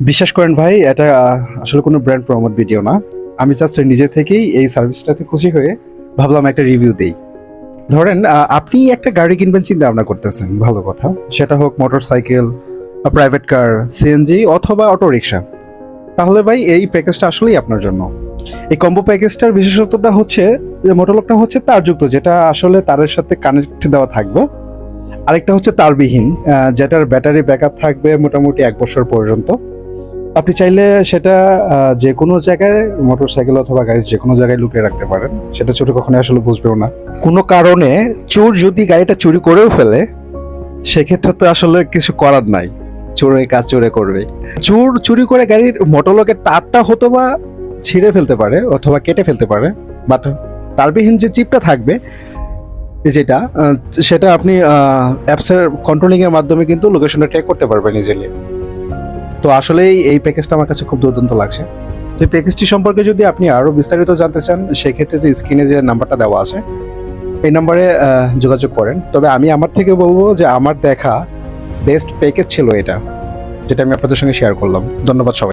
বিশ্বাস করেন ভাই, এটা আসলে কোনো ব্র্যান্ড প্রমোট ভিডিও না। আমি জাস্ট নিজে থেকেই এই সার্ভিসটাতে খুশি হয়ে ভাবলাম একটা রিভিউ দেই। ধরেন আপনি একটা গাড়ি কিনবেন চিন্তা ভাবনা করতেছেন, ভালো কথা। সেটা হোক মোটরসাইকেল, প্রাইভেট কার, সিএনজি অথবা অটো রিক্সা। তাহলে ভাই এই প্যাকেজটা আসলেই আপনার জন্য। এই কম্বো প্যাকেজটার বিশেষত্বটা হচ্ছে যে মোটরলকটা হচ্ছে তারযুক্ত, যেটা আসলে তারের সাথে কানেক্ট দেওয়া থাকবে। আরেকটা হচ্ছে তারবিহীন, যেটার ব্যাটারি ব্যাকআপ থাকবে মোটামুটি 1 বছর পর্যন্ত। আপনি চাইলে সেটা যে কোনো জায়গায় মোটরসাইকেল অথবা গাড়ির যে কোনো জায়গায় লুকিয়ে রাখতে পারেন, সেটা চোরে কখনোই আসলে বুঝবেও না। কোনো কারণে চোর যদি গাড়িটা চুরি করেও ফেলে, সেক্ষেত্রে তো আসলে কিছু করার নাই, চোরের কাজ চোরে করবে। চোর চুরি করে গাড়ির মোটরলকের তারটা হতো বা ছিঁড়ে ফেলতে পারে অথবা কেটে ফেলতে পারে, বাট তারবিহীন যে চিপটা থাকবে যেটা সেটা আপনি অ্যাপসের কন্ট্রোলিং এর মাধ্যমে কিন্তু লোকেশনটা ট্র্যাক করতে পারবেন ইজিলি। তো আসলেই এই প্যাকেজটা আমার কাছে খুব দুর্দান্ত লাগছে। তো এই প্যাকেজটি সম্পর্কে যদি আপনি আরো বিস্তারিত জানতে চান, সেক্ষেত্রে যে স্ক্রিনে যে নাম্বারটা দেওয়া আছে এই নাম্বারে যোগাযোগ করেন। তবে আমি আমার থেকে বলবো যে আমার দেখা বেস্ট প্যাকেজ ছিল এটা, যেটা আমি আপনাদের সঙ্গে শেয়ার করলাম। ধন্যবাদ সবাই।